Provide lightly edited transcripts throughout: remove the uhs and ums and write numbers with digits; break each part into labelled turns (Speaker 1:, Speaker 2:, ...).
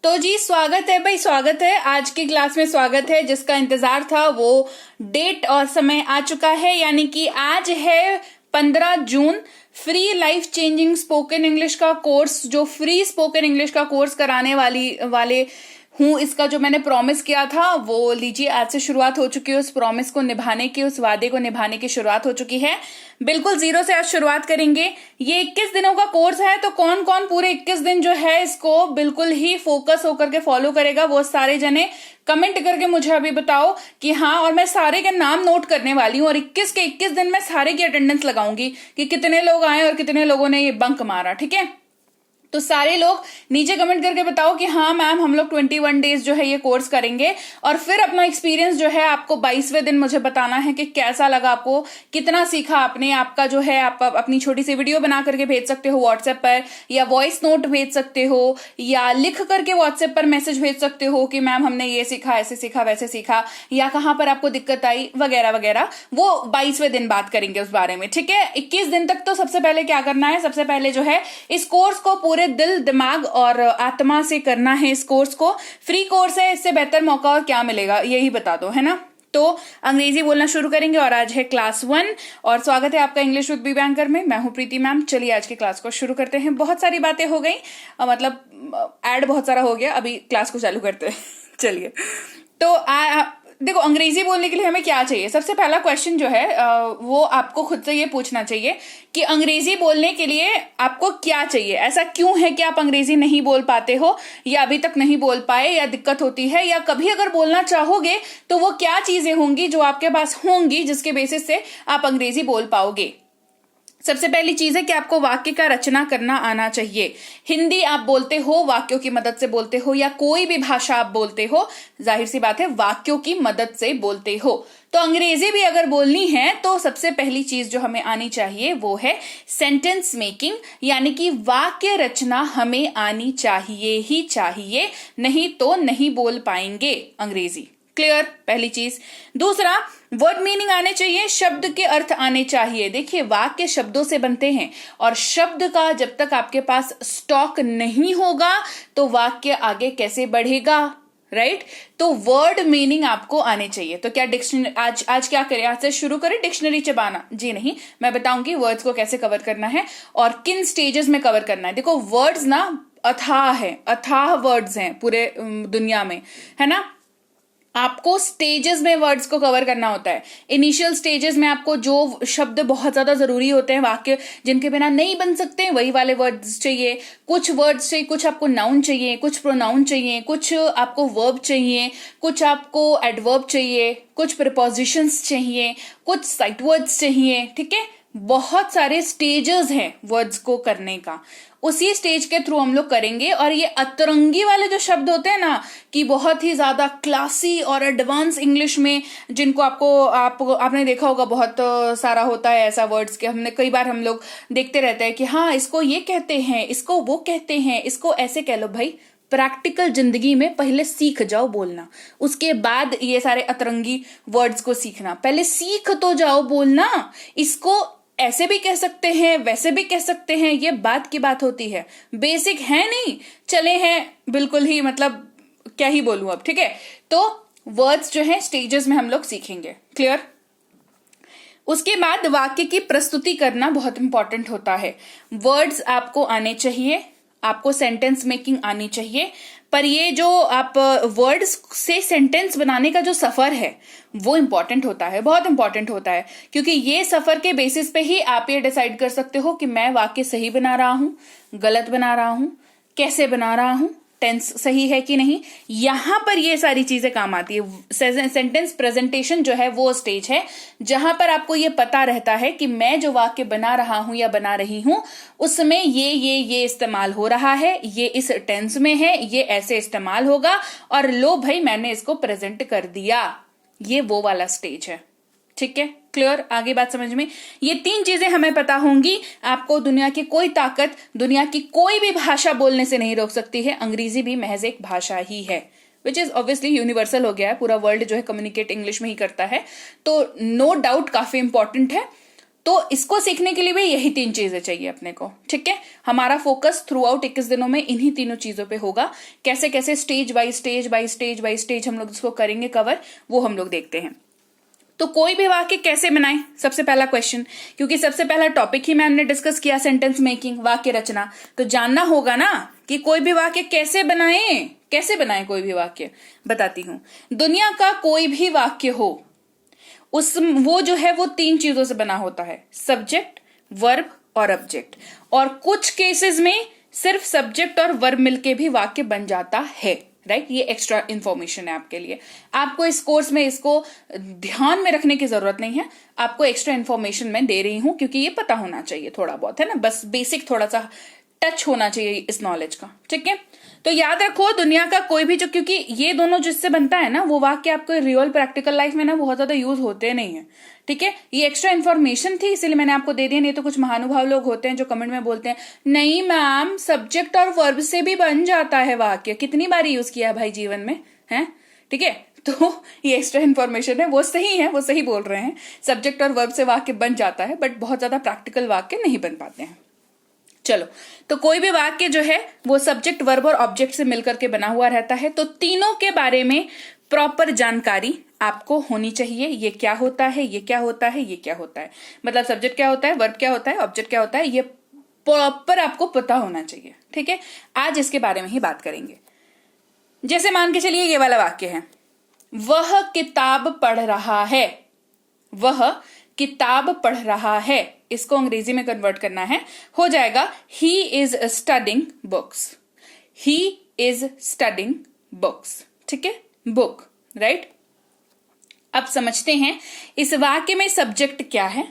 Speaker 1: तो जी स्वागत है भाई, स्वागत है। आज की क्लास में स्वागत है। जिसका इंतजार था वो डेट और समय आ चुका है, यानी कि आज है 15 जून। Free life changing spoken English का कोर्स, जो फ्री स्पोकन इंग्लिश का कोर्स कराने वाले हूँ, इसका जो मैंने प्रॉमिस किया था वो लीजिए आज से शुरुआत हो चुकी है। उस प्रॉमिस को निभाने की, उस वादे को निभाने की शुरुआत हो चुकी है। बिल्कुल जीरो से आज शुरुआत करेंगे। ये 21 दिनों का कोर्स है, तो कौन कौन पूरे 21 दिन जो है इसको बिल्कुल ही फोकस होकर के फॉलो करेगा, वो सारे जने कमेंट करके मुझे अभी बताओ कि हाँ। और मैं सारे के नाम नोट करने वाली हूँ और 21 के 21 दिन में सारे की अटेंडेंस लगाऊंगी कि कितने लोग आए और कितने लोगों ने ये बंक मारा। ठीक है, तो सारे लोग नीचे कमेंट करके बताओ कि हाँ मैम, हम लोग 21 डेज जो है ये कोर्स करेंगे। और फिर अपना एक्सपीरियंस जो है आपको 22वें दिन मुझे बताना है कि कैसा लगा आपको, कितना सीखा आपने। आपका जो है आप अपनी छोटी सी वीडियो बना करके भेज सकते हो व्हाट्सएप पर, या वॉइस नोट भेज सकते हो, या लिख करके व्हाट्सएप पर मैसेज भेज सकते हो कि मैम हमने ये सीखा, ऐसे सीखा, वैसे सीखा, या कहाँ पर आपको दिक्कत आई वगैरह वगैरह। वो 22वें दिन बात करेंगे उस बारे में। ठीक है, 21 दिन तक तो सबसे पहले क्या करना है, सबसे पहले जो है इस कोर्स को पूरे दिल, दिमाग और आत्मा से करना है। इस कोर्स को फ्री कोर्स है, इससे बेहतर मौका और क्या मिलेगा, यही बता दो, है ना। तो अंग्रेजी बोलना शुरू करेंगे और आज है क्लास 1 और स्वागत है आपका इंग्लिश विद बीबी एंकर में। मैं हूं प्रीति मैम। चलिए आज की क्लास को शुरू करते हैं। बहुत सारी बातें हो गई, मतलब ऐड बहुत सारा हो गया, अभी क्लास को चालू करते हैं। चलिए, तो देखो अंग्रेजी बोलने के लिए हमें क्या चाहिए। सबसे पहला क्वेश्चन जो है वो आपको खुद से ये पूछना चाहिए कि अंग्रेजी बोलने के लिए आपको क्या चाहिए। ऐसा क्यों है कि आप अंग्रेजी नहीं बोल पाते हो, या अभी तक नहीं बोल पाए, या दिक्कत होती है, या कभी अगर बोलना चाहोगे तो वो क्या चीजें होंगी जो आपके पास होंगी जिसके बेसिस से आप अंग्रेजी बोल पाओगे। सबसे पहली चीज है कि आपको वाक्य का रचना करना आना चाहिए। हिंदी आप बोलते हो, वाक्यों की मदद से बोलते हो, या कोई भी भाषा आप बोलते हो, जाहिर सी बात है वाक्यों की मदद से बोलते हो। तो अंग्रेजी भी अगर बोलनी है तो सबसे पहली चीज जो हमें आनी चाहिए वो है सेंटेंस मेकिंग, यानी कि वाक्य रचना हमें आनी चाहिए ही चाहिए, नहीं तो नहीं बोल पाएंगे अंग्रेजी। क्लियर, पहली चीज। दूसरा, वर्ड मीनिंग आने चाहिए, शब्द के अर्थ आने चाहिए। देखिए वाक्य शब्दों से बनते हैं और शब्द का जब तक आपके पास स्टॉक नहीं होगा तो वाक्य आगे कैसे बढ़ेगा, राइट। तो वर्ड मीनिंग आपको आने चाहिए। तो क्या डिक्शनरी आज क्या करें, आज से शुरू करें डिक्शनरी चबाना? जी नहीं, मैं बताऊंगी वर्ड्स को कैसे कवर करना है और किन स्टेजेस में कवर करना है। देखो वर्ड्स ना अथाह है, अथाह वर्ड्स हैं पूरे दुनिया में, है ना। आपको स्टेजेस में वर्ड्स को कवर करना होता है। इनिशियल स्टेजेस में आपको जो शब्द बहुत ज्यादा जरूरी होते हैं, वाक्य जिनके बिना नहीं बन सकते, वही वाले वर्ड्स चाहिए। कुछ वर्ड्स चाहिए, कुछ आपको नाउन चाहिए, कुछ प्रोनाउन चाहिए, कुछ आपको वर्ब चाहिए, कुछ आपको एडवर्ब चाहिए, कुछ प्रीपोजिशंस चाहिए, कुछ साइट वर्ड्स चाहिए। ठीक है, बहुत सारे स्टेजेस हैं वर्ड्स को करने का। उसी स्टेज के थ्रू हम लोग करेंगे। और ये अतरंगी वाले जो शब्द होते हैं ना, कि बहुत ही ज्यादा क्लासी और एडवांस इंग्लिश में, जिनको आपने देखा होगा बहुत सारा होता है ऐसा वर्ड्स के। हमने कई बार हम लोग देखते रहते हैं कि हाँ इसको ये कहते हैं, इसको वो कहते हैं, इसको ऐसे कह लो। भाई प्रैक्टिकल जिंदगी में पहले सीख जाओ बोलना, उसके बाद ये सारे अतरंगी वर्ड्स को सीखना। पहले सीख तो जाओ बोलना। इसको ऐसे भी कह सकते हैं, वैसे भी कह सकते हैं, ये बात की बात होती है, बेसिक है नहीं, चले हैं बिल्कुल ही, मतलब क्या ही बोलूं अब। ठीक है, तो वर्ड्स जो है स्टेजेस में हम लोग सीखेंगे। क्लियर। उसके बाद वाक्य की प्रस्तुति करना बहुत इंपॉर्टेंट होता है। वर्ड्स आपको आने चाहिए, आपको सेंटेंस मेकिंग आनी चाहिए, पर ये जो आप वर्ड्स से सेंटेंस बनाने का जो सफर है वो इंपॉर्टेंट होता है, बहुत इंपॉर्टेंट होता है। क्योंकि ये सफर के बेसिस पे ही आप ये डिसाइड कर सकते हो कि मैं वाक्य सही बना रहा हूं, गलत बना रहा हूं, कैसे बना रहा हूं, टेंस सही है कि नहीं। यहां पर ये सारी चीजें काम आती है। सेंटेंस प्रेजेंटेशन जो है वो स्टेज है जहां पर आपको ये पता रहता है कि मैं जो वाक्य बना रहा हूं या बना रही हूं उसमें ये इस्तेमाल हो रहा है, ये इस टेंस में है, ये ऐसे इस्तेमाल होगा, और लो भाई मैंने इसको प्रेजेंट कर दिया। ये वो वाला स्टेज है। ठीक है, क्लियर, आगे बात समझ में। ये 3 चीजें हमें पता होंगी, आपको दुनिया की कोई ताकत, दुनिया की कोई भी भाषा बोलने से नहीं रोक सकती है। अंग्रेजी भी महज एक भाषा ही है, विच इज ऑब्वियसली यूनिवर्सल हो गया है। पूरा वर्ल्ड जो है कम्युनिकेट इंग्लिश में ही करता है, तो नो डाउट काफी इंपॉर्टेंट है। तो इसको सीखने के लिए भी यही 3 चीजें चाहिए अपने को, ठीक है। हमारा फोकस थ्रू आउट 21 दिनों में इन्हीं तीनों चीजों पे होगा। कैसे कैसे स्टेज बाय स्टेज हम लोग इसको करेंगे कवर, वो हम लोग देखते हैं। तो कोई भी वाक्य कैसे बनाएं, सबसे पहला क्वेश्चन, क्योंकि सबसे पहला टॉपिक ही मैम ने डिस्कस किया सेंटेंस मेकिंग, वाक्य रचना, तो जानना होगा ना कि कोई भी वाक्य कैसे बनाएं कोई भी वाक्य। बताती हूं, दुनिया का कोई भी वाक्य हो वो जो है वो 3 चीजों से बना होता है, सब्जेक्ट, वर्ब और ऑब्जेक्ट। और कुछ केसेस में सिर्फ सब्जेक्ट और वर्ब मिलके भी वाक्य बन जाता है, राइट। ये एक्स्ट्रा इंफॉर्मेशन है आपके लिए, आपको इस कोर्स में इसको ध्यान में रखने की जरूरत नहीं है, आपको एक्स्ट्रा इंफॉर्मेशन मैं दे रही हूं क्योंकि ये पता होना चाहिए थोड़ा बहुत, है ना, बस बेसिक थोड़ा सा टच होना चाहिए इस नॉलेज का, ठीक है। तो याद रखो, दुनिया का कोई भी, जो क्योंकि ये दोनों जिससे बनता है ना, वो वाक्य आपको रियल प्रैक्टिकल लाइफ में ना बहुत ज्यादा यूज होते नहीं है, ठीक है। ये एक्स्ट्रा इन्फॉर्मेशन थी इसीलिए मैंने आपको दे दिया, नहीं तो कुछ महानुभाव लोग होते हैं जो कमेंट में बोलते हैं नहीं मैम सब्जेक्ट और वर्ब से भी बन जाता है वाक्य। कितनी बार यूज किया भाई जीवन में, है, ठीक है। तो ये एक्स्ट्रा इन्फॉर्मेशन है, वो सही है, वो सही बोल रहे हैं, सब्जेक्ट और वर्ब से वाक्य बन जाता है, बट बहुत ज्यादा प्रैक्टिकल वाक्य नहीं बन पाते हैं। चलो, तो कोई भी वाक्य जो है वो सब्जेक्ट, वर्ब और ऑब्जेक्ट से मिलकर के बना हुआ रहता है। तो तीनों के बारे में प्रॉपर जानकारी आपको होनी चाहिए, ये क्या होता है, ये क्या होता है, ये क्या होता है, मतलब सब्जेक्ट क्या होता है, वर्ब क्या होता है, ऑब्जेक्ट क्या होता है, ये प्रॉपर आपको पता होना चाहिए, ठीक है। आज इसके बारे में ही बात करेंगे। जैसे मान के चलिए ये वाला वाक्य है, वह किताब पढ़ रहा है, वह किताब पढ़ रहा है, इसको अंग्रेजी में कन्वर्ट करना है, हो जाएगा he is studying books, he is studying books, ठीक है, बुक, राइट। अब समझते हैं इस वाक्य में सब्जेक्ट क्या है,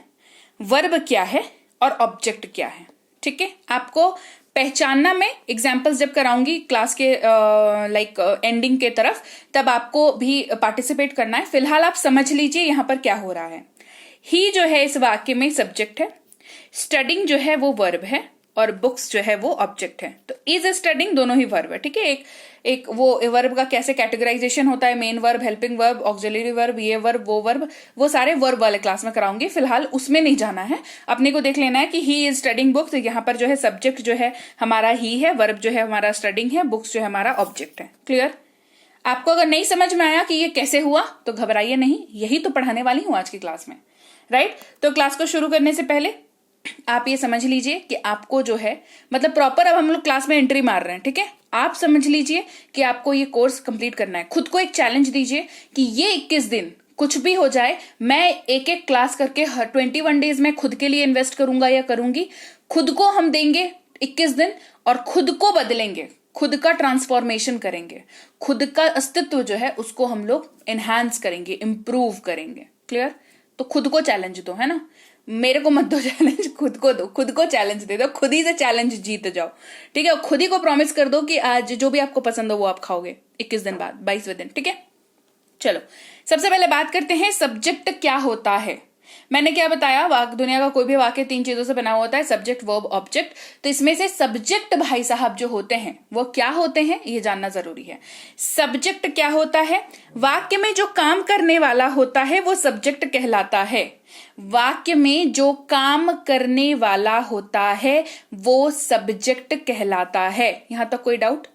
Speaker 1: वर्ब क्या है और ऑब्जेक्ट क्या है, ठीक है। आपको पहचानना, मैं एग्जाम्पल्स जब कराऊंगी क्लास के एंडिंग के तरफ, तब आपको भी पार्टिसिपेट करना है। फिलहाल आप समझ लीजिए यहां पर क्या हो रहा है। ही जो है इस वाक्य में सब्जेक्ट है, स्टडिंग जो है वो वर्ब है और बुक्स जो है वो ऑब्जेक्ट है। तो इज स्टडिंग दोनों ही वर्ब है, ठीक है। एक वो वर्ब का कैसे कैटेगराइजेशन होता है, main verb, helping verb, auxiliary verb, ये वर्ब, वो सारे वर्ब वाले क्लास में कराऊंगी, फिलहाल उसमें नहीं जाना है। अपने को देख लेना है कि ही इज स्टडिंग बुक्स, यहाँ पर जो है सब्जेक्ट जो है हमारा ही है, वर्ब जो है हमारा स्टडिंग है, बुक्स जो है हमारा ऑब्जेक्ट है। क्लियर? आपको अगर नहीं समझ में आया कि ये कैसे हुआ तो घबराइए नहीं, यही तो पढ़ाने वाली हूं आज की क्लास में, राइट। तो क्लास को शुरू करने से पहले आप ये समझ लीजिए कि आपको जो है, मतलब प्रॉपर अब हम लोग क्लास में एंट्री मार रहे हैं, ठीक है। आप समझ लीजिए कि आपको ये कोर्स कंप्लीट करना है। खुद को एक चैलेंज दीजिए कि ये 21 दिन कुछ भी हो जाए, मैं एक एक क्लास करके 21 डेज में खुद के लिए इन्वेस्ट करूंगा या करूंगी। खुद को हम देंगे 21 दिन और खुद को बदलेंगे, खुद का ट्रांसफॉर्मेशन करेंगे, खुद का अस्तित्व जो है उसको हम लोग एनहांस करेंगे, इंप्रूव करेंगे। क्लियर? तो खुद को चैलेंज दो, है ना, मेरे को मत दो चैलेंज, खुद को दो, खुद को चैलेंज दे दो, खुद ही से चैलेंज जीत जाओ, ठीक है। खुद ही को प्रॉमिस कर दो कि आज जो भी आपको पसंद हो वो आप खाओगे 21 दिन बाद, 22वें दिन, ठीक है। चलो, सबसे पहले बात करते हैं सब्जेक्ट क्या होता है। मैंने क्या बताया, दुनिया का कोई भी वाक्य 3 चीजों से बना होता है, सब्जेक्ट, वर्ब, ऑब्जेक्ट। तो इसमें से सब्जेक्ट भाई साहब जो होते हैं वो क्या होते हैं ये जानना जरूरी है। सब्जेक्ट क्या होता है? वाक्य में जो काम करने वाला होता है वो सब्जेक्ट कहलाता है। वाक्य में जो काम करने वाला होता है वो सब्जेक्ट कहलाता है। यहां तक कोई डाउट?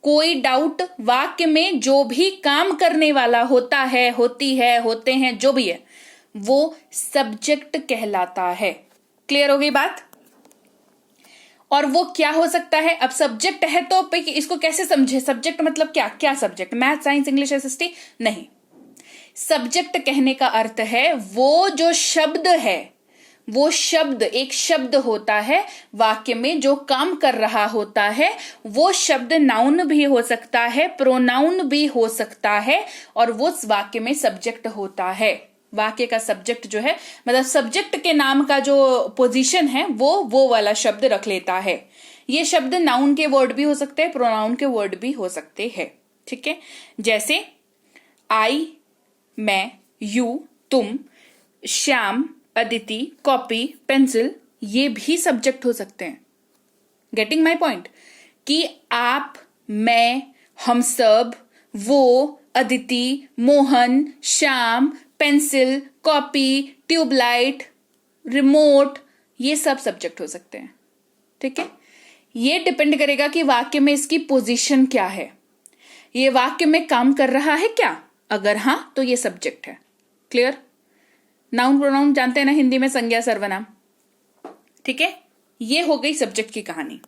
Speaker 1: कोई डाउट? वाक्य में जो भी काम करने वाला होता है, होती है, होते हैं, जो भी है वो सब्जेक्ट कहलाता है। क्लियर हो गई बात? और वो क्या हो सकता है? अब सब्जेक्ट है तो इसको कैसे समझे? सब्जेक्ट मतलब क्या? क्या subject? Math, science, English, SST? नहीं। सब्जेक्ट कहने का अर्थ है वो जो शब्द है, वो शब्द, एक शब्द होता है वाक्य में जो काम कर रहा होता है, वो शब्द नाउन भी हो सकता है, प्रोनाउन भी हो सकता है, और वो वाक्य में सब्जेक्ट होता है। वाक्य का सब्जेक्ट जो है, मतलब सब्जेक्ट के नाम का जो पोजीशन है वो वाला शब्द रख लेता है। ये शब्द नाउन के वर्ड भी हो सकते हैं, प्रोनाउन के वर्ड भी हो सकते हैं, ठीक है। जैसे आई, मैं, यू, तुम, श्याम, अदिति, कॉपी, पेंसिल, ये भी सब्जेक्ट हो सकते हैं। Getting my point? कि आप, मैं, हम सब, वो, Aditi, Mohan, Shyam, pencil, copy, tubelight, remote, ये सब सब्जेक्ट हो सकते हैं। ठीक है, ये डिपेंड करेगा कि वाक्य में इसकी पोजीशन क्या है, ये वाक्य में काम कर रहा है क्या, अगर हां तो ये सब्जेक्ट है। क्लियर? नाउन प्रोनाउन जानते हैं ना हिंदी में, संज्ञा सर्वनाम। ठीक है, ये हो गई सब्जेक्ट की कहानी।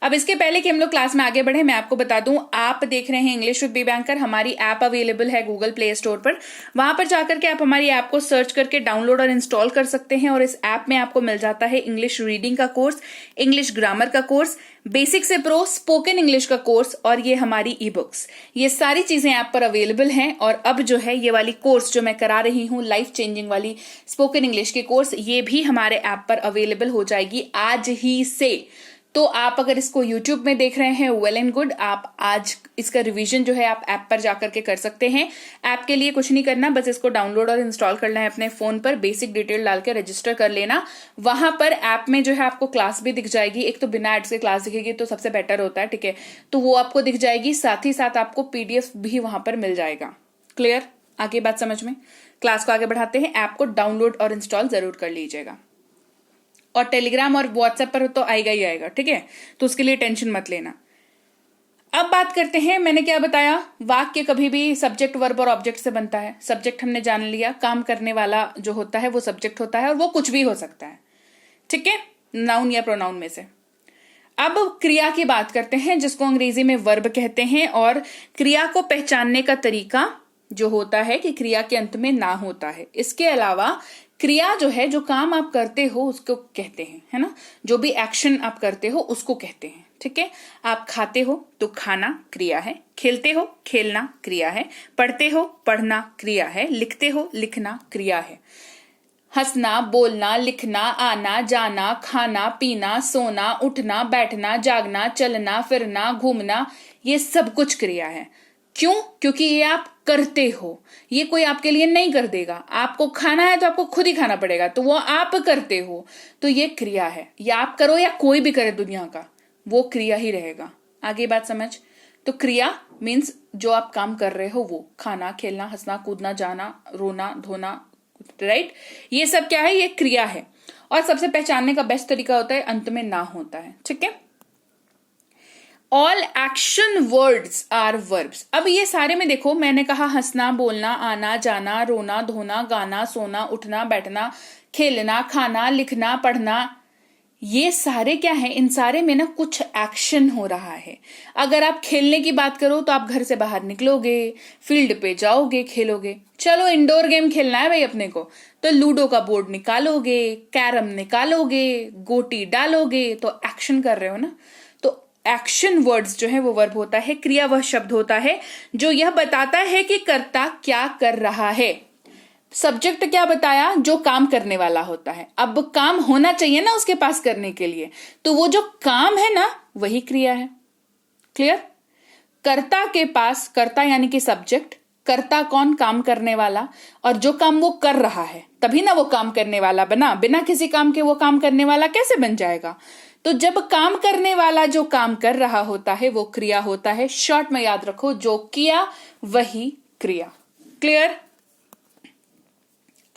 Speaker 1: अब इसके पहले कि हम लोग क्लास में आगे बढ़े, मैं आपको बता दूं, आप देख रहे हैं इंग्लिश विद बी बैंकर। हमारी ऐप अवेलेबल है गूगल प्ले स्टोर पर। वहां पर जाकर के आप हमारी ऐप को सर्च करके डाउनलोड और इंस्टॉल कर सकते हैं। और इस ऐप में आपको मिल जाता है इंग्लिश रीडिंग का कोर्स, इंग्लिश ग्रामर का कोर्स, बेसिक से प्रो, स्पोकन इंग्लिश का कोर्स और ये हमारी ई बुक्स, ये सारी चीजें ऐप पर अवेलेबल हैं। और अब जो है ये वाली कोर्स जो मैं करा रही हूं, लाइफ चेंजिंग वाली स्पोकन इंग्लिश की कोर्स, ये भी हमारे ऐप पर अवेलेबल हो जाएगी आज ही से। तो आप अगर इसको YouTube में देख रहे हैं, वेल एंड गुड, आप आज इसका रिवीजन जो है आप ऐप पर जाकर के कर सकते हैं। ऐप के लिए कुछ नहीं करना, बस इसको डाउनलोड और इंस्टॉल करना है अपने फोन पर, बेसिक डिटेल डाल के रजिस्टर कर लेना। वहां पर ऐप में जो है आपको क्लास भी दिख जाएगी, एक तो बिना एड्स के क्लास दिखेगी तो सबसे बेटर होता है। ठीक है, तो वो आपको दिख जाएगी, साथ ही साथ आपको PDF भी वहां पर मिल जाएगा। क्लियर? आगे बात समझ में? क्लास को आगे बढ़ाते हैं, ऐप को डाउनलोड और इंस्टॉल जरूर कर लीजिएगा। और टेलीग्राम और व्हाट्सएप पर तो आएगा ही आएगा। ठीक है, तो उसके लिए टेंशन मत लेना। अब बात करते हैं, मैंने क्या बताया, वाक्य कभी भी सब्जेक्ट, वर्ब और ऑब्जेक्ट से बनता है। सब्जेक्ट हमने जान लिया, काम करने वाला जो होता है वो सब्जेक्ट होता है और वो कुछ भी हो सकता है। ठीक है, नाउन या प्रोनाउन में से। अब क्रिया की बात करते हैं, जिसको अंग्रेजी में वर्ब कहते हैं। और क्रिया को पहचानने का तरीका जो होता है कि क्रिया के अंत में ना होता है। इसके अलावा क्रिया जो है, जो काम आप करते हो उसको कहते हैं, है ना, जो भी एक्शन आप करते हो उसको कहते हैं। ठीक है, आप खाते हो तो खाना क्रिया है, खेलते हो खेलना क्रिया है, पढ़ते हो पढ़ना क्रिया है, लिखते हो लिखना क्रिया है। हंसना, बोलना, लिखना, आना जाना, खाना पीना, सोना, उठना, बैठना, जागना, चलना फिरना, घूमना, ये सब कुछ क्रिया है। क्यों? क्योंकि ये आप करते हो, ये कोई आपके लिए नहीं कर देगा। आपको खाना है तो आपको खुद ही खाना पड़ेगा, तो वो आप करते हो, तो ये क्रिया है। या आप करो या कोई भी करे दुनिया का, वो क्रिया ही रहेगा। आगे बात समझ? तो क्रिया मीन्स जो आप काम कर रहे हो, वो खाना, खेलना, हंसना, कूदना, जाना, रोना, धोना, राइट, ये सब क्या है, ये क्रिया है। और सबसे पहचानने का बेस्ट तरीका होता है अंत में ना होता है। ठीक है, all action words are verbs. अब ये सारे में देखो, मैंने कहा हंसना, बोलना, आना जाना, रोना, धोना, गाना, सोना, उठना, बैठना, खेलना, खाना, लिखना, पढ़ना, ये सारे क्या है, इन सारे में ना कुछ एक्शन हो रहा है। अगर आप खेलने की बात करो तो आप घर से बाहर निकलोगे, फील्ड पे जाओगे, खेलोगे। चलो इंडोर गेम खेलना है भाई अपने को, तो लूडो का बोर्ड निकालोगे, कैरम निकालोगे, गोटी डालोगे, तो एक्शन कर रहे हो ना। तो एक्शन वर्ड्स जो है वो वर्ब होता है। क्रिया वह शब्द होता है जो यह बताता है कि कर्ता क्या कर रहा है। सब्जेक्ट क्या बताया, जो काम करने वाला होता है। अब काम होना चाहिए ना उसके पास करने के लिए, तो वो जो काम है ना वही क्रिया है। क्लियर? कर्ता के पास, कर्ता यानी कि सब्जेक्ट, कर्ता कौन, काम करने वाला, और जो काम वो कर रहा है तभी ना वो काम करने वाला बना। बिना किसी काम के वो काम करने वाला कैसे बन जाएगा? तो जब काम करने वाला जो काम कर रहा होता है वो क्रिया होता है। शॉर्ट में याद रखो, जो किया वही क्रिया। क्लियर?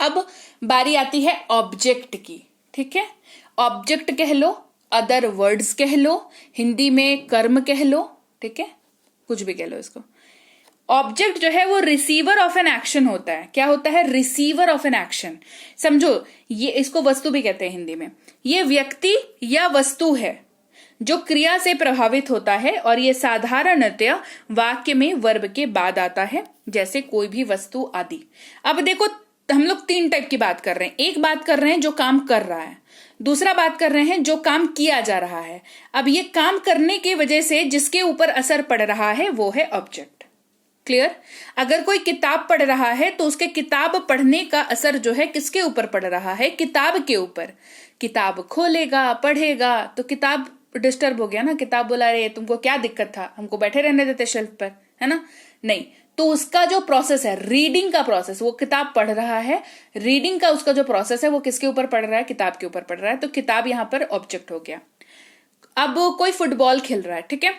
Speaker 1: अब बारी आती है ऑब्जेक्ट की। ठीक है, ऑब्जेक्ट कह लो, अदर वर्ड्स कह लो, हिंदी में कर्म कह लो, ठीक है, कुछ भी कह लो इसको। ऑब्जेक्ट जो है वो रिसीवर ऑफ एन एक्शन होता है। क्या होता है? Receiver of an action. समझो, ये इसको वस्तु भी कहते हैं हिंदी में। ये व्यक्ति या वस्तु है जो क्रिया से प्रभावित होता है, और ये साधारणतया वाक्य में वर्ब के बाद आता है, जैसे कोई भी वस्तु आदि। अब देखो, हम लोग 3 टाइप की बात कर रहे हैं। एक बात कर रहे हैं जो काम कर रहा है, दूसरा बात कर रहे हैं जो काम किया जा रहा है। अब ये काम करने की वजह से जिसके ऊपर असर पड़ रहा है वो है ऑब्जेक्ट। क्लियर? अगर कोई किताब पढ़ रहा है तो उसके किताब पढ़ने का असर जो है किसके ऊपर पड़ रहा है? किताब के ऊपर। किताब खोलेगा, पढ़ेगा, तो किताब डिस्टर्ब हो गया ना। किताब बोला, अरे तुमको क्या दिक्कत था, हमको बैठे रहने देते शेल्फ पर, है ना? नहीं, तो उसका जो प्रोसेस है, रीडिंग का प्रोसेस, वो किताब पढ़ रहा है, रीडिंग का उसका जो प्रोसेस है वो किसके ऊपर पढ़ रहा है? किताब के ऊपर पढ़ रहा है, तो किताब यहां पर ऑब्जेक्ट हो गया। अब कोई फुटबॉल खेल रहा है, ठीक है,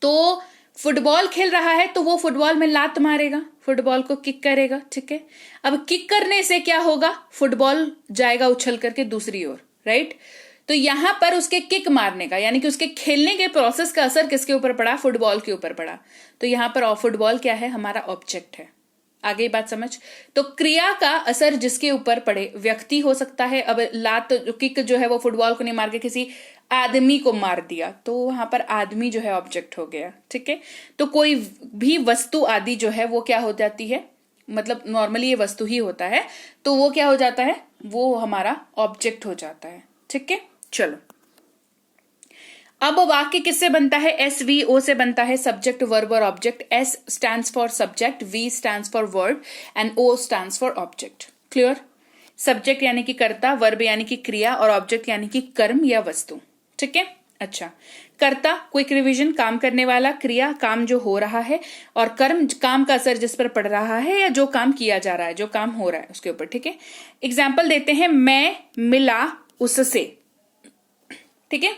Speaker 1: तो फुटबॉल खेल रहा है तो वो फुटबॉल में लात मारेगा, फुटबॉल को किक करेगा, ठीक है। अब किक करने से क्या होगा, फुटबॉल जाएगा उछल करके दूसरी ओर, राइट। तो यहां पर उसके किक मारने का यानी कि उसके खेलने के प्रोसेस का असर किसके ऊपर पड़ा, फुटबॉल के ऊपर पड़ा। तो यहां पर फुटबॉल क्या है, हमारा ऑब्जेक्ट है। आगे बात समझ। तो क्रिया का असर जिसके ऊपर पड़े, व्यक्ति हो सकता है। अब लात किक जो है वो फुटबॉल को नहीं मार के किसी आदमी को मार दिया, तो वहां पर आदमी जो है ऑब्जेक्ट हो गया, ठीक है। तो कोई भी वस्तु आदि जो है वो क्या हो जाती है, मतलब नॉर्मली ये वस्तु ही होता है, तो वो क्या हो जाता है, वो हमारा ऑब्जेक्ट हो जाता है, ठीक है। चलो, अब वाक्य किससे बनता है, SVO से बनता है, सब्जेक्ट वर्ब और object. S stands for subject, V stands for verb and O stands for object. Clear. Subject यानी कि कर्ता, वर्ब यानी कि क्रिया और ऑब्जेक्ट यानी कि कर्म या वस्तु, ठीक है। अच्छा, कर्ता क्विक रिवीजन, काम करने वाला, क्रिया काम जो हो रहा है, और कर्म काम का असर जिस पर पड़ रहा है या जो काम किया जा रहा है, जो काम हो रहा है उसके ऊपर, ठीक है। एग्जाम्पल देते हैं, मैं मिला उससे, ठीक है।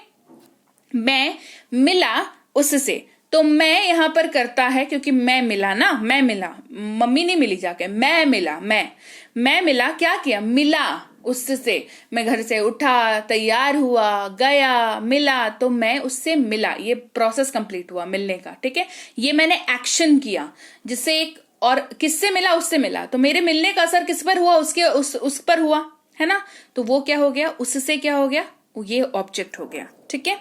Speaker 1: मैं मिला उससे, तो मैं यहां पर करता है क्योंकि मैं मिला ना, मैं मिला, मम्मी नहीं मिली जाके, मैं मिला, मैं मिला, क्या किया, मिला उससे। मैं घर से उठा, तैयार हुआ, गया, मिला, तो मैं उससे मिला, ये प्रोसेस कंप्लीट हुआ मिलने का, ठीक है। ये मैंने एक्शन किया जिससे एक, और किससे मिला, उससे मिला, तो मेरे मिलने का असर किस पर हुआ, उसके उस पर हुआ, है ना। तो वो क्या हो गया, उससे क्या हो गया, ये ऑब्जेक्ट हो गया, ठीक है।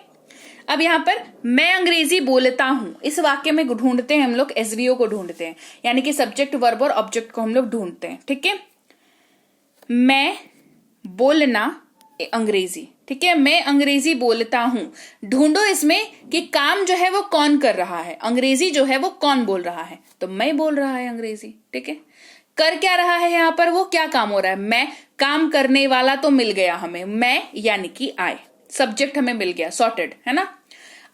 Speaker 1: अब यहां पर मैं अंग्रेजी बोलता हूं, इस वाक्य में ढूंढते हैं हम लोग, SVO को ढूंढते हैं, यानी कि सब्जेक्ट वर्ब और ऑब्जेक्ट को हम लोग ढूंढते हैं, ठीक है। मैं बोलना अंग्रेजी, ठीक है, मैं अंग्रेजी बोलता हूं। ढूंढो इसमें कि काम जो है वो कौन कर रहा है, अंग्रेजी जो है वो कौन बोल रहा है, तो मैं बोल रहा है अंग्रेजी, ठीक है। कर क्या रहा है यहां पर, वो क्या काम हो रहा है, मैं, काम करने वाला तो मिल गया हमें, मैं यानी कि आई, सब्जेक्ट हमें मिल गया, सॉर्टेड, है ना।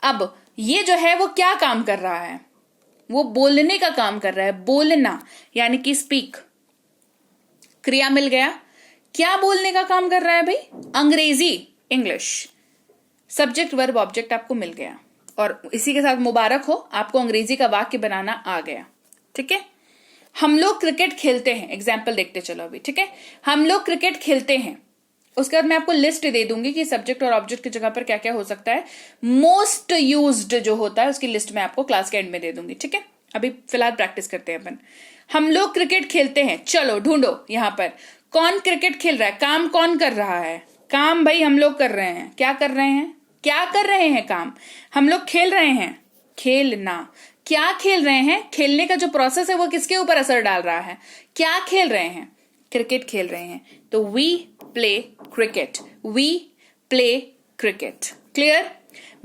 Speaker 1: अब ये जो है वो क्या काम कर रहा है, वो बोलने का काम कर रहा है, बोलना यानी कि स्पीक, क्रिया मिल गया। क्या बोलने का काम कर रहा है भाई, अंग्रेजी, इंग्लिश, सब्जेक्ट वर्ब ऑब्जेक्ट आपको मिल गया। और इसी के साथ मुबारक हो, आपको अंग्रेजी का वाक्य बनाना आ गया, ठीक है। हम लोग क्रिकेट खेलते हैं, एग्जाम्पल देखते चलो अभी, ठीक है। हम लोग क्रिकेट खेलते हैं, उसके बाद मैं आपको लिस्ट दे दूंगी कि सब्जेक्ट और ऑब्जेक्ट की जगह पर क्या क्या हो सकता है। मोस्ट यूज्ड जो होता है उसकी लिस्ट मैं आपको क्लास के एंड में दे दूंगी, ठीक है। अभी फिलहाल प्रैक्टिस करते हैं अपन। हम लोग क्रिकेट खेलते हैं, चलो ढूंढो यहां पर कौन क्रिकेट खेल रहा है, काम कौन कर रहा है, काम भाई हम लोग कर रहे हैं, क्या कर रहे हैं, क्या कर रहे हैं, काम हम लोग खेल रहे हैं, खेलना, क्या खेल रहे हैं, खेलने का जो प्रोसेस है वो किसके ऊपर असर डाल रहा है, क्या खेल रहे हैं, क्रिकेट खेल रहे हैं, तो we play cricket, we play cricket. Clear.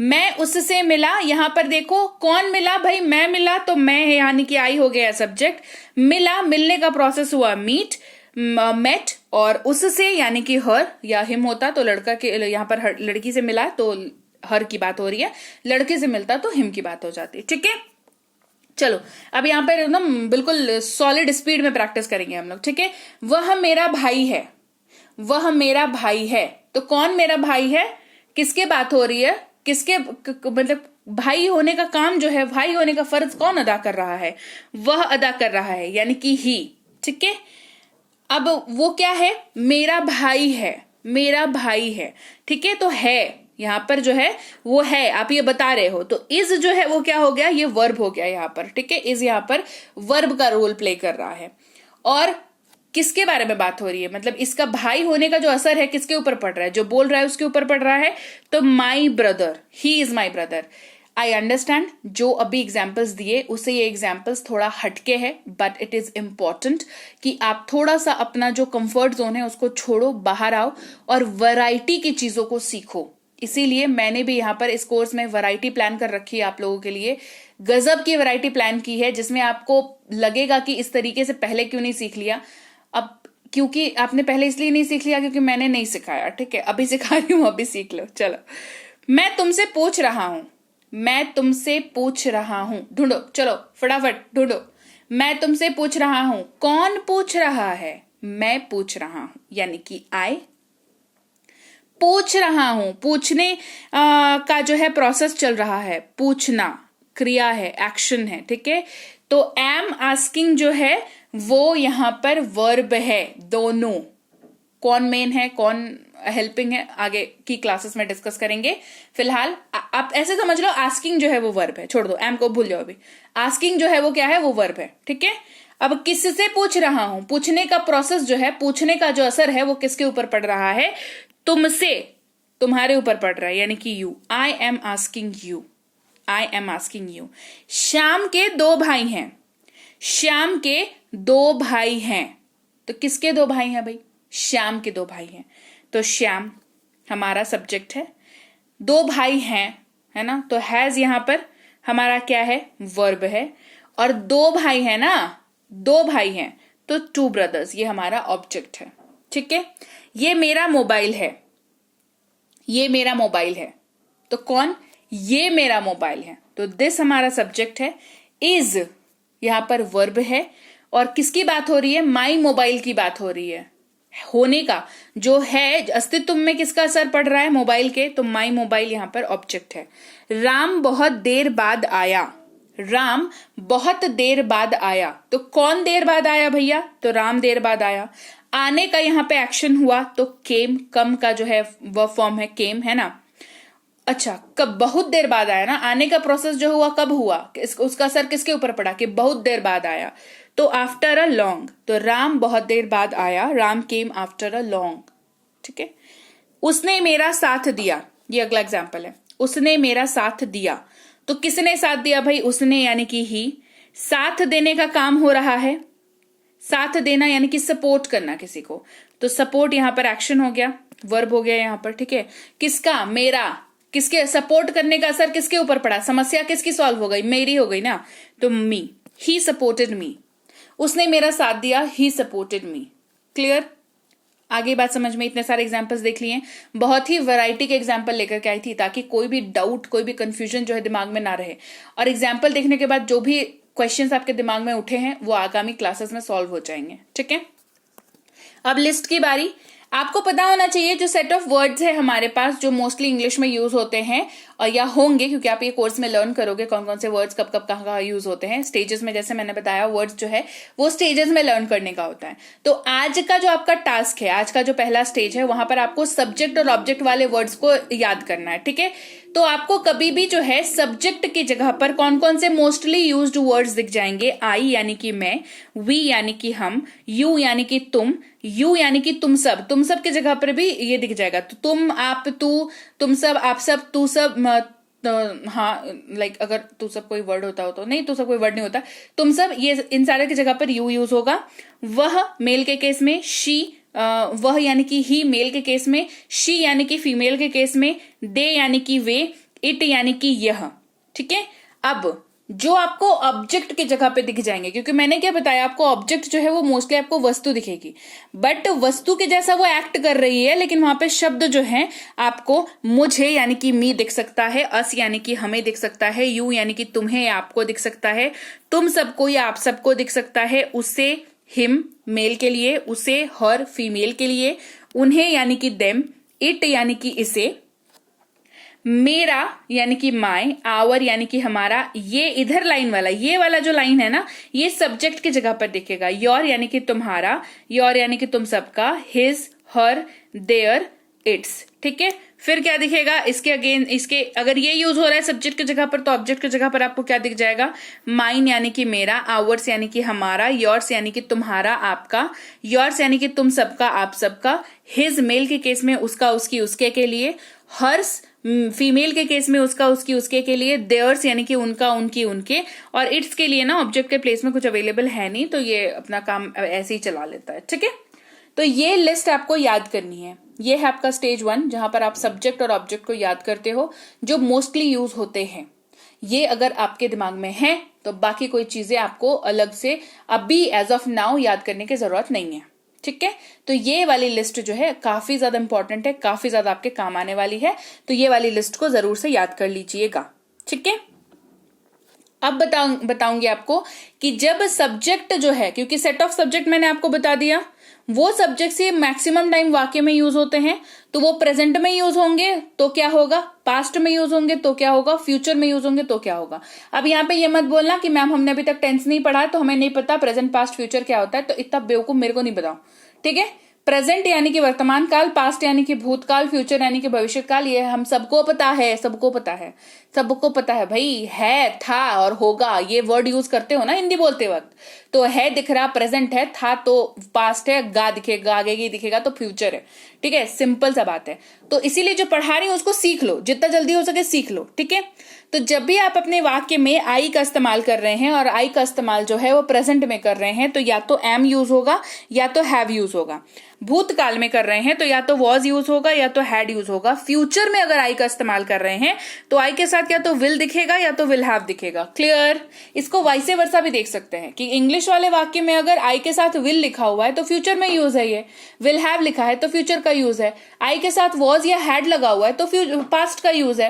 Speaker 1: मैं उससे मिला, यहां पर देखो कौन मिला भाई, मैं मिला, तो मैं यानी कि आई हो गया सब्जेक्ट, मिला, मिलने का प्रोसेस हुआ मीट, मेट, और उससे यानी कि हर या हिम होता तो लड़का के, यहां पर लड़की से मिला तो हर की बात हो रही है, लड़के से मिलता तो हिम की बात हो जाती, ठीक है। चलो अब यहां पर एकदम बिल्कुल सॉलिड स्पीड में प्रैक्टिस करेंगे हम लोग, ठीक है। वह मेरा भाई है, वह मेरा भाई है, तो कौन मेरा भाई है, किसके बात हो रही है, किसके मतलब भाई होने का काम जो है, भाई होने का फर्ज कौन अदा कर रहा है, वह अदा कर रहा है यानी कि ही, ठीक है। अब वो क्या है, मेरा भाई है, मेरा भाई है, ठीक है। तो है यहां पर जो है वो है, आप ये बता रहे हो, तो इज जो है वो क्या हो गया, ये वर्ब हो गया यहां पर, ठीक है। इज यहां पर वर्ब का रोल प्ले कर रहा है। और किसके बारे में बात हो रही है, मतलब इसका भाई होने का जो असर है किसके ऊपर पड़ रहा है, जो बोल रहा है उसके ऊपर पड़ रहा है, तो my brother, he is my brother. I understand, जो अभी एग्जाम्पल्स दिए उससे ये एग्जाम्पल्स थोड़ा हटके है, बट इट इज इंपॉर्टेंट कि आप थोड़ा सा अपना जो कंफर्ट जोन है उसको छोड़ो, बाहर आओ और वैरायटी की चीजों को सीखो। इसीलिए मैंने भी यहाँ पर इस कोर्स में वैरायटी प्लान कर रखी है आप लोगों के लिए, गजब की वैरायटी प्लान की है, जिसमें आपको लगेगा कि इस तरीके से पहले क्यों नहीं सीख लिया। अब क्योंकि आपने पहले इसलिए नहीं सीख लिया क्योंकि मैंने नहीं सिखाया, ठीक है। अभी सिखा रही हूं, अभी सीख लो। चलो, मैं तुमसे पूछ रहा हूं, मैं तुमसे पूछ रहा हूं, ढूंढो, चलो फटाफट ढूंढो। मैं तुमसे पूछ रहा हूं, कौन पूछ रहा है, मैं पूछ रहा हूं यानी कि आई पूछ रहा हूं, पूछने का जो है प्रोसेस चल रहा है, पूछना, क्रिया है, एक्शन है, ठीक है। तो एम आस्किंग जो है वो यहां पर वर्ब है, दोनों। कौन मेन है, कौन हेल्पिंग है, आगे की क्लासेस में डिस्कस करेंगे। फिलहाल आप ऐसे समझ लो, आस्किंग जो है वो वर्ब है, छोड़ दो, एम को भूल जाओ अभी। आस्किंग जो है वो क्या है, वो वर्ब है, ठीक है। अब किससे पूछ रहा हूं, पूछने का प्रोसेस जो है, पूछने का जो असर है वो किसके ऊपर पड़ रहा है, तुमसे, तुम्हारे ऊपर पड़ रहा है, यानी कि you. I am asking you, I am asking you. Shyam के 2 भाई हैं, श्याम के 2 भाई हैं, तो किसके 2 भाई हैं भाई, श्याम के 2 भाई हैं। तो श्याम हमारा सब्जेक्ट है, 2 भाई हैं, है ना, तो हैज यहां पर हमारा क्या है, वर्ब है। और 2 भाई है ना, 2 भाई हैं, तो 2 ब्रदर्स, ये हमारा ऑब्जेक्ट है, ठीक है। ये मेरा मोबाइल है, ये मेरा मोबाइल है, तो कौन, ये मेरा मोबाइल है, तो दिस हमारा सब्जेक्ट है। इज यहां पर वर्ब है, और किसकी बात हो रही है, माई मोबाइल की बात हो रही है, होने का जो है, अस्तित्व में किसका असर पड़ रहा है, मोबाइल के, तो माई मोबाइल यहां पर ऑब्जेक्ट है। राम बहुत देर बाद आया, राम बहुत देर बाद आया, तो कौन देर बाद आया भैया, तो राम देर बाद आया। आने का यहां पे एक्शन हुआ, तो केम, कम का जो है वर्ब फॉर्म है केम, है ना। अच्छा, कब, बहुत देर बाद आया ना, आने का प्रोसेस जो हुआ कब हुआ, उसका असर किसके ऊपर पड़ा, कि बहुत देर बाद आया, तो आफ्टर अ लॉन्ग, तो राम बहुत देर बाद आया, Ram came after a long, ठीक है। उसने मेरा साथ दिया, ये अगला एग्जाम्पल है, उसने मेरा साथ दिया, तो किसने साथ दिया भाई, उसने यानी कि ही। साथ देने का काम हो रहा है, साथ देना यानी कि सपोर्ट करना किसी को, तो सपोर्ट यहां पर एक्शन हो गया, वर्ब हो गया यहां पर, ठीक है। किसका, मेरा, किसके, सपोर्ट करने का असर किसके ऊपर पड़ा, समस्या किसकी सॉल्व हो गई, मेरी हो गई ना, तो मी, ही सपोर्टेड मी। उसने मेरा साथ दिया, ही सपोर्टेड मी। क्लियर, आगे बात समझ में, इतने सारे एग्जांपल्स देख लिए, बहुत ही वैरायटी के एग्जांपल लेकर के आई थी, ताकि कोई भी डाउट, कोई भी कंफ्यूजन जो है दिमाग में ना रहे। और एग्जांपल देखने के बाद जो भी क्वेश्चंस आपके दिमाग में उठे हैं वो आगामी क्लासेस में सॉल्व हो जाएंगे, ठीक है। अब लिस्ट की बारी। आपको पता होना चाहिए जो सेट ऑफ वर्ड्स है हमारे पास, जो मोस्टली इंग्लिश में यूज होते हैं और या होंगे, क्योंकि आप ये कोर्स में लर्न करोगे कौन कौन से वर्ड्स कब कब कहाँ कहाँ यूज होते हैं स्टेजेस में। जैसे मैंने बताया, वर्ड्स जो है वो स्टेजेस में लर्न करने का होता है। तो आज का जो आपका टास्क है, आज का जो पहला स्टेज है, वहां पर आपको सब्जेक्ट और ऑब्जेक्ट वाले वर्ड्स को याद करना है, ठीक है। तो आपको कभी भी जो है सब्जेक्ट की जगह पर कौन कौन से मोस्टली यूज्ड वर्ड्स दिख जाएंगे, आई यानी कि मैं, वी यानी कि हम, यू यानी कि तुम, यू यानी कि तुम सब, तुम सब की जगह पर भी ये दिख जाएगा। तो तुम, आप, तू, तुम सब, आप सब, तू सब, हाँ, लाइक अगर तू सब कोई वर्ड होता हो तो, नहीं तू सब कोई वर्ड नहीं होता, तुम सब, ये इन सारे की जगह पर यू यूज होगा। वह मेल के केस में, शी, वह यानी कि ही मेल के केस में, शी यानी कि फीमेल के केस में, दे यानी कि वे, इट यानी कि यह, ठीक है। अब जो आपको ऑब्जेक्ट की जगह पे दिख जाएंगे, क्योंकि मैंने क्या बताया आपको, ऑब्जेक्ट जो है वो मोस्टली आपको वस्तु दिखेगी, बट वस्तु के जैसा वो एक्ट कर रही है, लेकिन वहां पे शब्द जो है आपको मुझे यानी कि मी दिख सकता है, अस यानी कि हमें दिख सकता है, यू यानी कि तुम्हें आपको दिख सकता है, तुम सबको या आप सबको दिख सकता है, उसे हिम मेल के लिए, उसे हर फीमेल के लिए, उन्हें यानी कि देम, इट यानी कि इसे, मेरा यानी कि माय, आवर यानी कि हमारा, ये इधर लाइन वाला, ये वाला जो लाइन है ना, ये सब्जेक्ट की जगह पर दिखेगा, योर यानी कि तुम्हारा, योर यानी कि तुम सबका, हिज, हर, देयर, इट्स, ठीक है। फिर क्या दिखेगा, इसके अगेन, इसके अगर ये यूज हो रहा है सब्जेक्ट की जगह पर, तो ऑब्जेक्ट की जगह पर आपको क्या दिख जाएगा, माइन यानी कि मेरा, आवर्स यानी कि हमारा, योर्स यानी कि तुम्हारा, आपका, योर्स यानी कि तुम सबका, आप सबका, हिज मेल के केस में उसका, उसकी, उसके के लिए, हर्स फीमेल के केस में उसका, उसकी, उसके के लिए, देयर्स यानी कि उनका, उनकी, उनके, और इट्स के लिए ना ऑब्जेक्ट के प्लेस में कुछ अवेलेबल है नहीं, तो ये अपना काम ऐसे ही चला लेता है, ठीक है। तो ये लिस्ट आपको याद करनी है। ये है आपका स्टेज 1, जहां पर आप सब्जेक्ट और ऑब्जेक्ट को याद करते हो जो मोस्टली यूज होते हैं। ये अगर आपके दिमाग में है तो बाकी कोई चीजें आपको अलग से अभी एज ऑफ नाउ याद करने की जरूरत नहीं है, ठीक है। तो ये वाली लिस्ट जो है काफी ज्यादा इंपॉर्टेंट है, काफी ज्यादा आपके काम आने वाली है, तो ये वाली लिस्ट को जरूर से याद कर लीजिएगा, ठीक है। अब बताऊंगी आपको कि जब सब्जेक्ट जो है, क्योंकि सेट ऑफ सब्जेक्ट मैंने आपको बता दिया, वो सब्जेक्ट्स ये मैक्सिमम टाइम वाक्य में यूज होते हैं, तो वो प्रेजेंट में यूज होंगे तो क्या होगा, पास्ट में यूज होंगे तो क्या होगा, फ्यूचर में यूज होंगे तो क्या होगा। अब यहाँ पे ये मत बोलना कि मैम हमने अभी तक टेंस नहीं पढ़ा तो हमें नहीं पता प्रेजेंट पास्ट फ्यूचर क्या होता है, तो इतना बेवकूफ मेरे को नहीं बताओ, ठीक है। प्रेजेंट यानी कि वर्तमान काल, पास्ट यानी कि भूतकाल, फ्यूचर यानी कि भविष्य काल, ये हम सबको पता है, सबको पता है, सबको पता है भाई। है, था और होगा ये वर्ड यूज करते हो ना हिंदी बोलते वक्त, तो है दिख रहा प्रेजेंट है, था तो पास्ट है, गा दिखेगा आगे की दिखेगा तो फ्यूचर है, ठीक है। सिंपल सा बात है। तो इसीलिए जो पढ़ा रही हूं उसको सीख लो, जितना जल्दी हो सके सीख लो, ठीक है। तो जब भी आप अपने वाक्य में आई का इस्तेमाल कर रहे हैं और आई का इस्तेमाल जो है वो प्रेजेंट में कर रहे हैं, तो या तो एम यूज होगा या तो हैव यूज होगा। भूतकाल में कर रहे हैं तो या तो वॉज यूज होगा या तो हैड यूज होगा। फ्यूचर में अगर आई का इस्तेमाल कर रहे हैं तो आई के साथ या तो विल दिखेगा या तो विल हैव दिखेगा। क्लियर। इसको वाइसे वर्सा भी देख सकते हैं कि इंग्लिश वाले वाक्य में अगर आई के साथ विल लिखा हुआ है तो फ्यूचर में यूज है, ये विल हैव लिखा है तो फ्यूचर का यूज है। आई के साथ वॉज या हैड लगा हुआ है तो पास्ट का यूज है,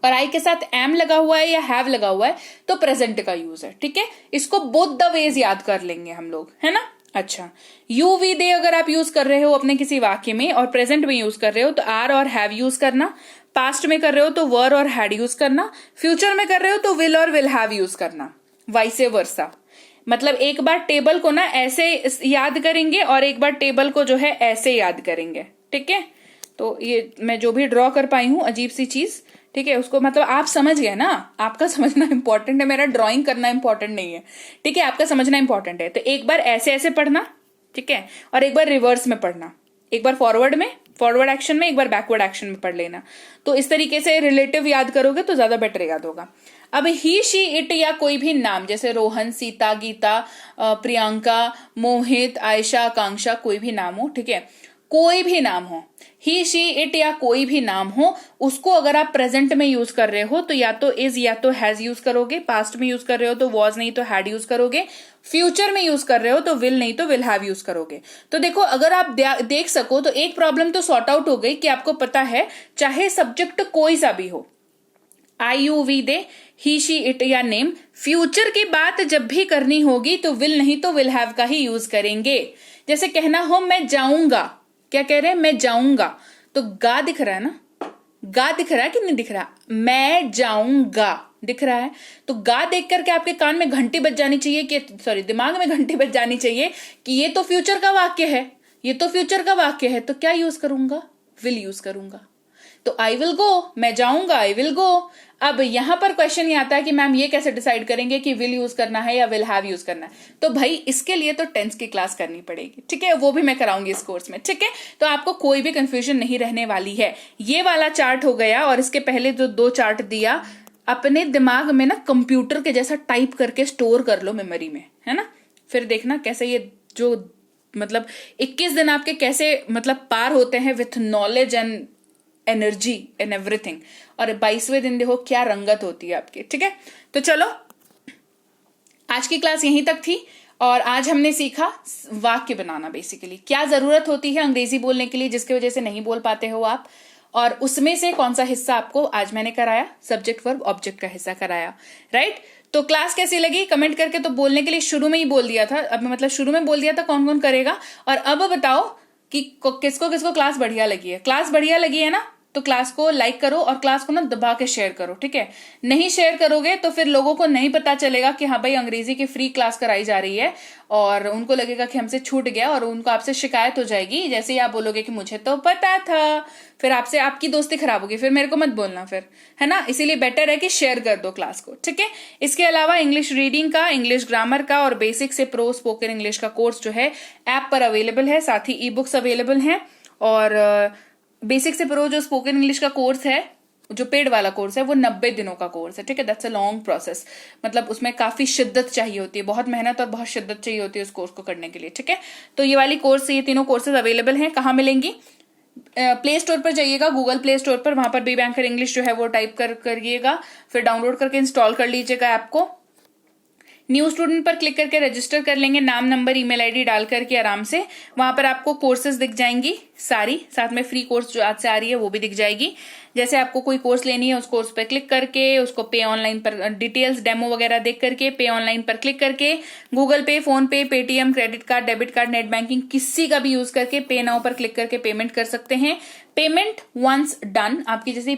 Speaker 1: और आई के साथ एम लगा हुआ है या हैव लगा हुआ है तो प्रेजेंट का यूज है, ठीक है। इसको बोथ द वेज याद कर लेंगे हम लोग, है ना। अच्छा, यू वी दे अगर आप यूज कर रहे हो अपने किसी वाक्य में और प्रेजेंट में यूज कर रहे हो तो आर और हैव यूज करना, पास्ट में कर रहे हो तो वर और हैड यूज करना, फ्यूचर में कर रहे हो तो विल और विल हैव यूज करना, वाइसे वर्सा। मतलब एक बार टेबल को ना ऐसे याद करेंगे और एक बार टेबल को जो है ऐसे याद करेंगे, ठीक है। तो ये मैं जो भी ड्रॉ कर पाई हूं अजीब सी चीज, ठीक है, उसको मतलब आप समझ गए ना, आपका समझना इंपॉर्टेंट है, मेरा ड्राइंग करना इंपॉर्टेंट नहीं है, ठीक है, आपका समझना इंपॉर्टेंट है। तो एक बार ऐसे ऐसे पढ़ना, ठीक है, और एक बार रिवर्स में पढ़ना, एक बार फॉरवर्ड में, फॉरवर्ड एक्शन में, एक बार बैकवर्ड एक्शन में पढ़ लेना। तो इस तरीके से रिलेटिव याद करोगे तो ज्यादा बेटर याद होगा। अब ही शी इट या कोई भी नाम जैसे रोहन, सीता, गीता, प्रियंका, मोहित, आयशा, आकांक्षा, कोई भी नाम हो, ठीक है, कोई भी नाम हो, ही शी इट या कोई भी नाम हो, उसको अगर आप प्रेजेंट में यूज कर रहे हो तो या तो इज या तो हैज यूज करोगे, पास्ट में यूज कर रहे हो तो वॉज नहीं तो हैड यूज करोगे, फ्यूचर में यूज कर रहे हो तो विल नहीं तो विल हैव यूज करोगे। तो देखो अगर आप देख सको तो एक प्रॉब्लम तो सॉर्ट आउट हो गई कि आपको पता है चाहे सब्जेक्ट कोई सा भी हो, I you we they, he she it या नेम, फ्यूचर की बात जब भी करनी होगी तो विल नहीं तो विल हैव का ही यूज करेंगे। जैसे कहना हो मैं जाऊंगा, क्या कह रहे हैं, मैं जाऊंगा, तो गा दिख रहा है ना, गा दिख रहा है कि नहीं दिख रहा, मैं जाऊंगा दिख रहा है, तो गा देख करके आपके कान में घंटी बज जानी चाहिए कि सॉरी दिमाग में घंटी बज जानी चाहिए कि ये तो फ्यूचर का वाक्य है, ये तो फ्यूचर का वाक्य है, तो क्या यूज करूंगा, विल यूज करूंगा। तो आई विल गो, मैं जाऊंगा, आई विल गो। अब यहां पर क्वेश्चन ये आता है कि मैम ये कैसे डिसाइड करेंगे कि विल यूज करना है या विल हैव यूज करना है, तो भाई इसके लिए तो टेंस की क्लास करनी पड़ेगी, ठीक है, वो भी मैं कराऊंगी इस कोर्स में, ठीक है। तो आपको कोई भी कंफ्यूजन नहीं रहने वाली है। ये वाला चार्ट हो गया और इसके पहले जो 2 चार्ट दिया अपने दिमाग में ना कंप्यूटर के जैसा टाइप करके स्टोर कर लो मेमोरी में, है ना। फिर देखना कैसे ये जो मतलब 21 दिन आपके कैसे मतलब पार होते हैं with knowledge and energy and everything, और 22वें दिन देखो क्या रंगत होती है आपकी, ठीक है। तो चलो आज की क्लास यहीं तक थी और आज हमने सीखा वाक्य बनाना, बेसिकली क्या जरूरत होती है अंग्रेजी बोलने के लिए जिसकी वजह से नहीं बोल पाते हो आप, और उसमें से कौन सा हिस्सा आपको आज मैंने कराया, सब्जेक्ट वर्ब ऑब्जेक्ट का हिस्सा कराया, राइट। तो क्लास कैसी लगी कमेंट करके, तो बोलने के लिए शुरू में ही बोल दिया था, अब मतलब शुरू में बोल दिया था कौन कौन करेगा, और अब बताओ कि किसको किसको क्लास बढ़िया लगी है। क्लास बढ़िया लगी है ना, तो क्लास को लाइक करो और क्लास को ना दबा के शेयर करो, ठीक है। नहीं शेयर करोगे तो फिर लोगों को नहीं पता चलेगा कि हाँ भाई अंग्रेजी की फ्री क्लास कराई जा रही है, और उनको लगेगा कि हमसे छूट गया और उनको आपसे शिकायत हो जाएगी। जैसे ही आप बोलोगे कि मुझे तो पता था, फिर आपसे आपकी दोस्ती खराब होगी, फिर मेरे को मत बोलना फिर, है ना। इसीलिए बेटर है कि शेयर कर दो क्लास को, ठीक है। इसके अलावा इंग्लिश रीडिंग का, इंग्लिश ग्रामर का और बेसिक से प्रो स्पोकन इंग्लिश का कोर्स जो है ऐप पर अवेलेबल है, साथ ही ई बुक्स अवेलेबल हैं, और बेसिक से प्रो जो स्पोकन इंग्लिश का कोर्स है, जो पेड वाला कोर्स है, वो 90 दिनों का कोर्स है, ठीक है। दैट्स अ लॉन्ग प्रोसेस, मतलब उसमें काफी शिद्दत चाहिए होती है, बहुत मेहनत और बहुत शिद्दत चाहिए होती है उस कोर्स को करने के लिए, ठीक है। तो ये वाली कोर्स, ये तीनों कोर्सेज अवेलेबल हैं। कहाँ मिलेंगी, प्ले स्टोर पर जाइएगा, गूगल प्ले स्टोर पर, वहां पर बी बैंकर इंग्लिश जो है वो टाइप करिएगा, फिर डाउनलोड करके इंस्टॉल कर लीजिएगा ऐप को। न्यू स्टूडेंट पर क्लिक करके रजिस्टर कर लेंगे, नाम नंबर ईमेल आईडी डाल करके आराम से। वहां पर आपको कोर्सेज दिख जाएंगी सारी, साथ में फ्री कोर्स जो आज से आ रही है वो भी दिख जाएगी। जैसे आपको कोई कोर्स लेनी है उस कोर्स पर क्लिक करके उसको पे ऑनलाइन पर डिटेल्स डेमो वगैरह देख करके पे ऑनलाइन पर क्लिक करके गूगल पे, फोन पे, Paytm, credit card, debit card, net banking किसी का भी यूज करके पे नाउ पर क्लिक करके पेमेंट कर सकते हैं। पेमेंट वंस डन, आपकी जैसे ही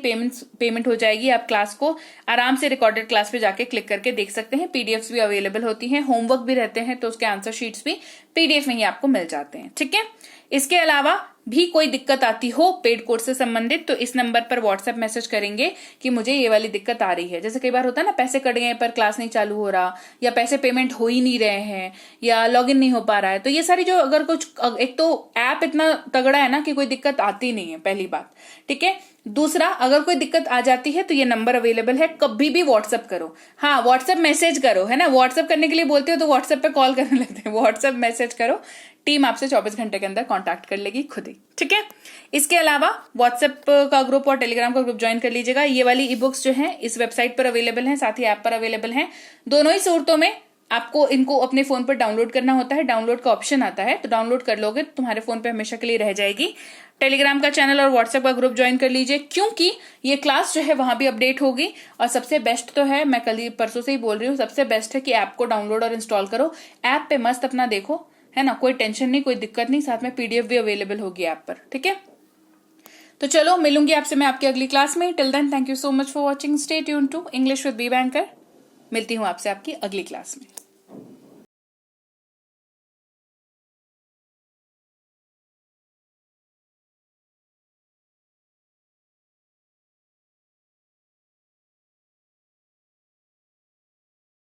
Speaker 1: पेमेंट हो जाएगी आप क्लास को आराम से रिकॉर्डेड क्लास पे जाके क्लिक करके देख सकते हैं। पीडीएफ्स भी अवेलेबल होती हैं, होमवर्क भी रहते हैं तो उसके आंसर शीट्स भी पीडीएफ में ही आपको मिल जाते हैं। ठीक है, इसके अलावा भी कोई दिक्कत आती हो पेड कोर्स से संबंधित तो इस नंबर पर व्हाट्सएप मैसेज करेंगे कि मुझे ये वाली दिक्कत आ रही है। जैसे कई बार होता है ना, पैसे कट गए पर क्लास नहीं चालू हो रहा, या पैसे पेमेंट हो ही नहीं रहे हैं, या लॉगिन नहीं हो पा रहा है, तो ये सारी जो अगर कुछ, एक तो ऐप इतना तगड़ा है ना कि कोई दिक्कत आती नहीं है, पहली बात। ठीक है, दूसरा, अगर कोई दिक्कत आ जाती है तो ये नंबर अवेलेबल है, कभी भी व्हाट्सएप करो। हाँ, व्हाट्सएप मैसेज करो, है ना, व्हाट्सएप करने के लिए बोलते हो तो व्हाट्सएप पे कॉल करने लगते हैं, व्हाट्सएप मैसेज करो, टीम आपसे 24 घंटे के अंदर कांटेक्ट कर लेगी खुद ही। ठीक है, इसके अलावा व्हाट्सएप का ग्रुप और टेलीग्राम का ग्रुप ज्वाइन कर लीजिएगा। ये वाली ई बुक्स जो है इस वेबसाइट पर अवेलेबल है, साथ ही ऐप पर अवेलेबल है। दोनों ही सूरतों में आपको इनको अपने फोन पर डाउनलोड करना होता है, डाउनलोड का ऑप्शन आता है, तो डाउनलोड कर लोगे तो तुम्हारे फोन पे हमेशा के लिए रह जाएगी। टेलीग्राम का चैनल और व्हाट्सएप का ग्रुप ज्वाइन कर लीजिए, क्योंकि ये क्लास जो है वहां भी अपडेट होगी। और सबसे बेस्ट तो है, मैं कल ही परसों से ही बोल रही हूँ, सबसे बेस्ट है कि ऐप को डाउनलोड और इंस्टॉल करो, ऐप पे मस्त अपना देखो, है ना, कोई टेंशन नहीं, कोई दिक्कत नहीं, साथ में पीडीएफ भी अवेलेबल होगी ऐप पर। ठीक है, तो चलो मिलूंगी आपसे मैं आपकी अगली क्लास में। Till then, thank you so much for watching, stay tune to English with B banker. मिलती हूँ आपसे आपकी अगली क्लास में।